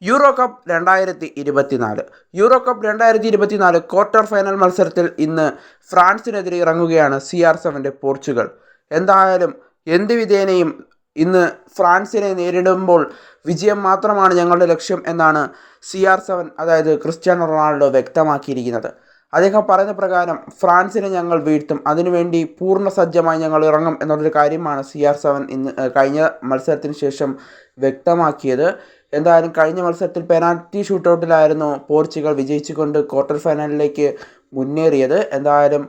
Euro cup 2024 euro cup 2024 quarter final മത്സരത്തിൽ ഇന്ന് ഫ്രാൻസിനെതിരെ ഇറങ്ങുകയാണ് CR7 പോർച്ചുഗൽ. എന്തായാലും എന്ത് വിധേനയും ഇന്ന് ഫ്രാൻസിനെ നേരിടുമ്പോൾ വിജയം മാത്രമാണ് ഞങ്ങളുടെ ലക്ഷ്യം എന്നാണ് CR7 അതായത് ക്രിസ്ത്യാനോ റൊണാൾഡോ വ്യക്തമാക്കിയിരിക്കുന്നത്. അദ്ദേഹം പറയുന്ന പ്രകാരം ഫ്രാൻസിനെ ഞങ്ങൾ വീഴ്ത്തും, അതിനുവേണ്ടി പൂർണ്ണ സജ്ജമായി ഞങ്ങൾ ഇറങ്ങും എന്നുള്ളൊരു കാര്യമാണ് CR7 ഇന്ന് കഴിഞ്ഞ മത്സരത്തിന് ശേഷം വ്യക്തമാക്കിയത്. എന്തായാലും കഴിഞ്ഞ മത്സരത്തിൽ പെനാൽറ്റി ഷൂട്ടൗട്ടിലായിരുന്നു പോർച്ചുഗൽ വിജയിച്ചുകൊണ്ട് ക്വാർട്ടർ ഫൈനലിലേക്ക് മുന്നേറിയത്. എന്തായാലും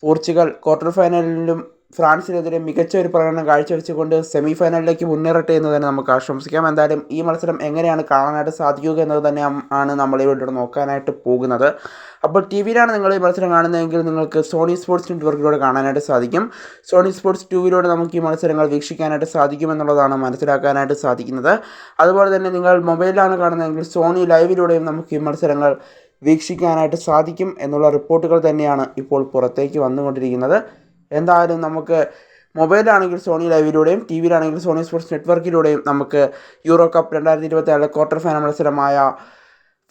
പോർച്ചുഗൽ ക്വാർട്ടർ ഫൈനലിലും ഫ്രാൻസിനെതിരെ മികച്ച ഒരു പ്രകടനം കാഴ്ചവെച്ചുകൊണ്ട് സെമി ഫൈനലിലേക്ക് മുന്നേറട്ടെ എന്ന് തന്നെ നമുക്ക് ആശംസിക്കാം. എന്തായാലും ഈ മത്സരം എങ്ങനെയാണ് കാണാനായിട്ട് സാധിക്കുക എന്നത് തന്നെ ആണ് നമ്മളിവിടെ നോക്കാനായിട്ട് പോകുന്നത്. അപ്പോൾ TVയിലാണ് നിങ്ങൾ ഈ മത്സരം കാണുന്നതെങ്കിൽ നിങ്ങൾക്ക് സോണി സ്പോർട്സ് നെറ്റ്വർക്കിലൂടെ കാണാനായിട്ട് സാധിക്കും. സോണി സ്പോർട്സ് 2 നമുക്ക് ഈ മത്സരങ്ങൾ വീക്ഷിക്കാനായിട്ട് സാധിക്കുമെന്നുള്ളതാണ് മനസ്സിലാക്കാനായിട്ട് സാധിക്കുന്നത്. അതുപോലെ തന്നെ നിങ്ങൾ മൊബൈലിലാണ് കാണുന്നതെങ്കിൽ സോണി ലൈവിലൂടെയും നമുക്ക് ഈ മത്സരങ്ങൾ വീക്ഷിക്കാനായിട്ട് സാധിക്കും എന്നുള്ള റിപ്പോർട്ടുകൾ തന്നെയാണ് ഇപ്പോൾ പുറത്തേക്ക് വന്നുകൊണ്ടിരിക്കുന്നത്. എന്തായാലും നമുക്ക് മൊബൈലാണെങ്കിൽ സോണി ലൈവിലൂടെയും TVയിലാണെങ്കിൽ സോണി സ്പോർട്സ് നെറ്റ്വർക്കിലൂടെയും നമുക്ക് യൂറോ കപ്പ് 2024 ക്വാർട്ടർ ഫൈനൽ മത്സരമായ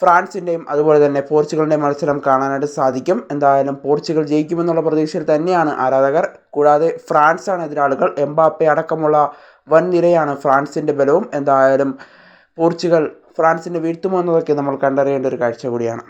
ഫ്രാൻസിൻ്റെയും അതുപോലെ തന്നെ പോർച്ചുഗലിൻ്റെയും മത്സരം കാണാനായിട്ട് സാധിക്കും. എന്തായാലും പോർച്ചുഗൽ ജയിക്കുമെന്നുള്ള പ്രതീക്ഷയിൽ തന്നെയാണ് ആരാധകർ. കൂടാതെ ഫ്രാൻസാണ് എതിരാളികൾ. എംബാപ്പെ അടക്കമുള്ള വൻ നിരയാണ് ഫ്രാൻസിൻ്റെ ബലവും. എന്തായാലും പോർച്ചുഗൽ ഫ്രാൻസിനെ വീഴ്ത്തുമോ എന്നതൊക്കെ നമ്മൾ കണ്ടറിയേണ്ട ഒരു കാഴ്ച കൂടിയാണ്.